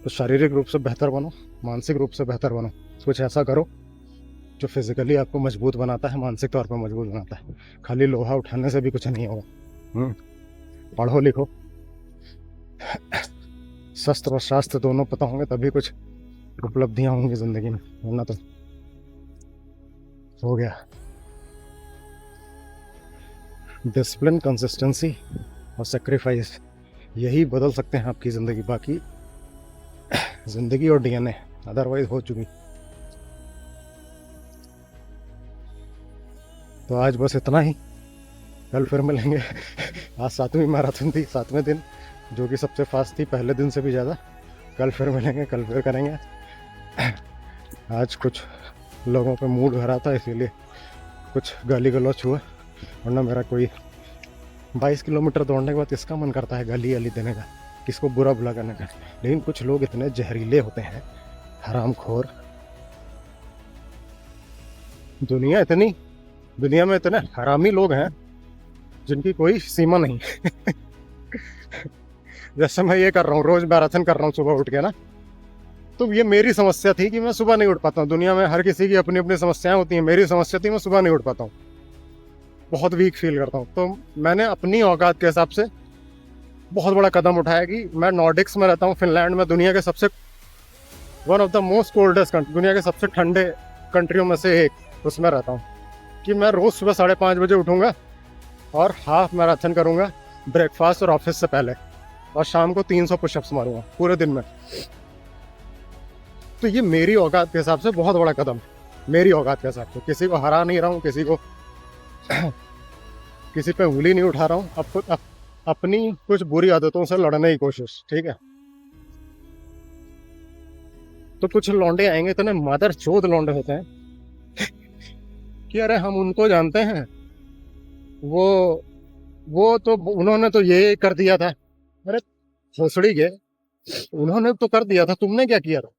तो शारीरिक रूप से बेहतर बनो, मानसिक रूप से बेहतर बनो। कुछ ऐसा करो जो फिजिकली आपको मजबूत बनाता है, मानसिक तौर पर मजबूत बनाता है। खाली लोहा उठाने से भी कुछ नहीं होगा। पढ़ो लिखो, शस्त्र और शास्त्र दोनों पता होंगे तभी कुछ उपलब्धियां होंगी जिंदगी में, वरना तो हो गया। डिसिप्लिन, कंसिस्टेंसी और सेक्रीफाइस, यही बदल सकते हैं आपकी ज़िंदगी। बाकी ज़िंदगी और डीएनए अदरवाइज हो चुकी। तो आज बस इतना ही, कल फिर मिलेंगे। आज 7वीं मैराथन थी, 7वें दिन, जो कि सबसे फास्ट थी पहले दिन से भी ज़्यादा। कल फिर मिलेंगे, कल फिर करेंगे। आज कुछ लोगों पे मूड भरा था इसीलिए कुछ गाली गलौच हुआ, वरना मेरा कोई 22 किलोमीटर दौड़ने के बाद किसका मन करता है गाली गाली देने का, किसको बुरा भला करने का। लेकिन कुछ लोग इतने जहरीले होते हैं, हरामखोर। दुनिया में इतने हरामी लोग हैं जिनकी कोई सीमा नहीं। जैसे मैं ये कर रहा हूँ, रोज मैराथन कर रहा हूँ सुबह उठ के ना, तो ये मेरी समस्या थी कि मैं सुबह नहीं उठ पाता हूँ। दुनिया में हर किसी की अपनी अपनी समस्याएं होती हैं, मेरी समस्या थी मैं सुबह नहीं उठ पाता हूँ, बहुत वीक फील करता हूँ। तो मैंने अपनी औकात के हिसाब से बहुत बड़ा कदम उठाया कि मैं नॉर्डिक्स में रहता हूँ, फिनलैंड में, दुनिया के सबसे one of the most coldest country, दुनिया के सबसे ठंडे कंट्रियों में से एक, उसमें रहता हूँ। कि मैं रोज़ सुबह 5:30 बजे उठूँगा और हाफ मैराथन करूँगा ब्रेकफास्ट और ऑफिस से पहले, और शाम को 300 पुशअप्स मारूंगा पूरे दिन में। तो ये मेरी औकात के हिसाब से बहुत बड़ा कदम, मेरी औकात के हिसाब से। किसी को हरा नहीं रहा हूँ, किसी पे उंगली नहीं उठा रहा हूँ, अपनी कुछ बुरी आदतों से लड़ने की कोशिश, ठीक है। तो कुछ लौंडे आएंगे, इतने मदर चोद लौंडे होते हैं कि अरे हम उनको जानते हैं, वो तो उन्होंने तो ये कर दिया था। अरे भोसड़ी के, उन्होंने तो कर दिया था, तुमने क्या किया था?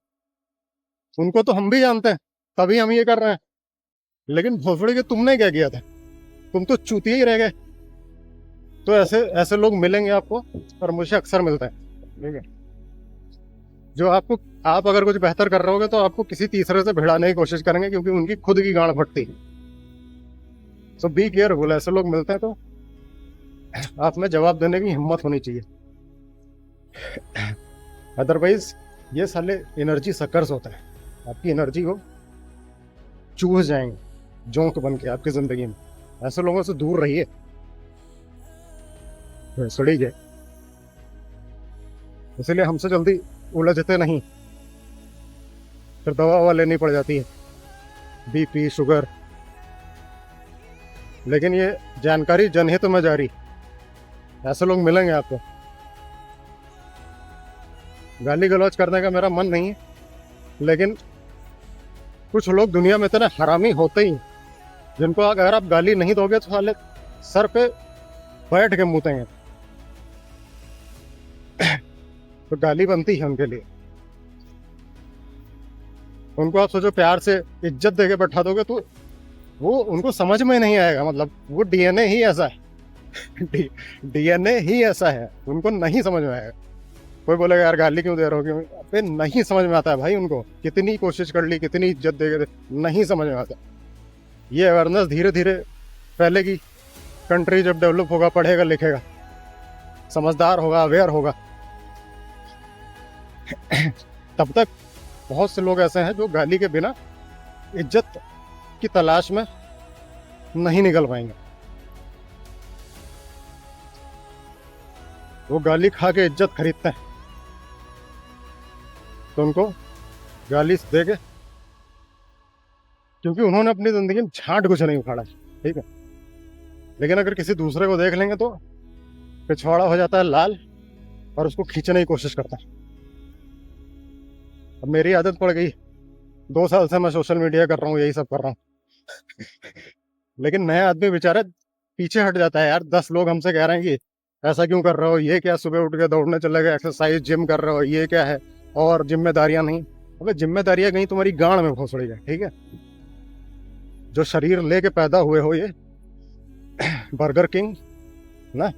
उनको तो हम भी जानते हैं, तभी हम ये कर रहे हैं। लेकिन भोसड़ी के तुमने क्या किया था? तुम तो चूतिए ही रह गए। तो ऐसे लोग मिलेंगे आपको, और मुझे अक्सर मिलता है, ठीक है। जो आप अगर कुछ बेहतर कर रहे होगे तो आपको किसी तीसरे से भिड़ाने की कोशिश करेंगे, क्योंकि उनकी खुद की गांड फटती है। सो बी केयरफुल, ऐसे लोग मिलते हैं तो आप में जवाब देने की हिम्मत होनी चाहिए। अदरवाइज ये साले एनर्जी सकर्स होते हैं, आपकी एनर्जी को चूस जाएंगे जोंक बन के आपकी जिंदगी में। ऐसे लोगों से दूर रहिए, सड़ी गए। इसलिए हमसे जल्दी उलझते नहीं, फिर दवा लेनी पड़ जाती है, बीपी, शुगर। लेकिन ये जानकारी जनहित में जारी, ऐसे लोग मिलेंगे आपको। गाली गलौज करने का मेरा मन नहीं है, लेकिन कुछ लोग दुनिया में इतने हरामी होते ही, जिनको अगर आप गाली नहीं दोगे तो साले सर पे बैठ के मुतेंगे। तो गाली बनती है उनके लिए। उनको आप सोचो प्यार से इज्जत देके बैठा दोगे तो वो उनको समझ में नहीं आएगा। मतलब वो डीएनए ही ऐसा है। डीएनए ही ऐसा है, उनको नहीं समझ में आएगा। कोई बोलेगा यार गाली क्यों दे रहे हो, क्यों? नहीं समझ में आता है भाई उनको, कितनी कोशिश कर ली, कितनी इज्जत दे, नहीं समझ में आता। ये अवेयरनेस धीरे धीरे फैलेगी। कंट्री जब डेवलप होगा, पढ़ेगा लिखेगा, समझदार होगा, अवेयर होगा, तब तक बहुत से लोग ऐसे हैं जो गाली के बिना इज्जत की तलाश में नहीं निकल पाएंगे। वो गाली खा के इज्जत खरीदते हैं, तो उनको गाली दे के, क्योंकि उन्होंने अपनी जिंदगी में झांट कुछ नहीं उखाड़ा, ठीक है। लेकिन अगर किसी दूसरे को देख लेंगे तो पिछवाड़ा हो जाता है लाल, और उसको खींचने की कोशिश करता है। अब मेरी आदत पड़ गई, 2 साल से मैं सोशल मीडिया कर रहा हूँ, यही सब कर रहा हूँ। लेकिन नया आदमी बेचारा पीछे हट जाता है। यार 10 लोग हमसे कह रहे हैं कि ऐसा क्यों कर रहे हो, ये क्या, सुबह उठ के दौड़ने चले गए, एक्सरसाइज जिम कर रहे हो, ये क्या है, और जिम्मेदारियां नहीं। अबे जिम्मेदारियां गई तुम्हारी गांड में भोसड़ी है, ठीक है। जो शरीर लेके पैदा हुए हो, ये बर्गर किंग ना,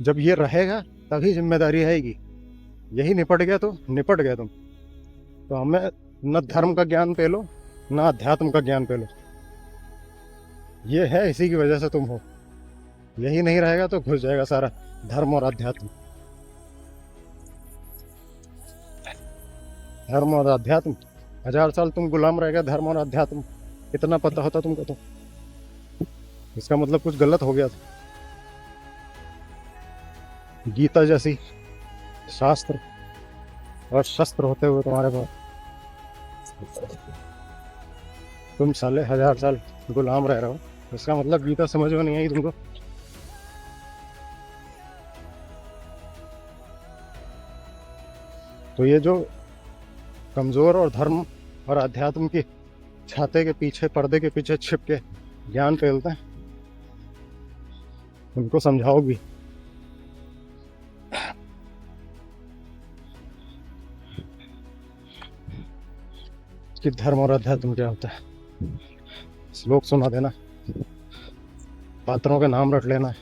जब ये रहेगा तभी जिम्मेदारी आएगी। यही निपट गया तो निपट गया तुम। तो हमें न धर्म का ज्ञान पे लो, न अध्यात्म का ज्ञान पे लो। ये है, इसी की वजह से तुम हो। यही नहीं रहेगा तो घुस जाएगा सारा धर्म और अध्यात्म। धर्म और अध्यात्म, 1000 साल तुम गुलाम रह गए धर्म और अध्यात्म। इतना पता होता तुमको तो इसका मतलब कुछ गलत हो गया था। गीता जैसी शास्त्र और शस्त्र होते हुए तुम्हारे पास तुम साले 1000 साल गुलाम रह रहे हो। इसका मतलब गीता समझ में नहीं आई तुमको। तो ये जो कमजोर और धर्म और अध्यात्म की छाते के पीछे, पर्दे के पीछे छिप के ज्ञान फैलते हैं, उनको समझाओ भी। कि धर्म और अध्यात्म क्या होता है। श्लोक सुना देना, पात्रों के नाम रट लेना।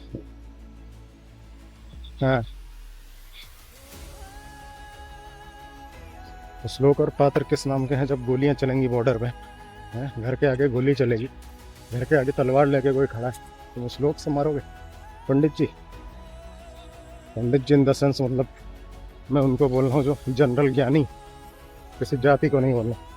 हाँ, तो श्लोक और पात्र किस नाम के हैं जब गोलियां चलेंगी बॉर्डर पे? हैं, घर के आगे गोली चलेगी, घर के आगे तलवार लेके कोई खड़ा है, तो वो श्लोक से मारोगे? पंडित जी, पंडित जी इन द सेंस मतलब मैं उनको बोल रहा हूँ जो जनरल ज्ञानी, किसी जाति को नहीं बोल रहा।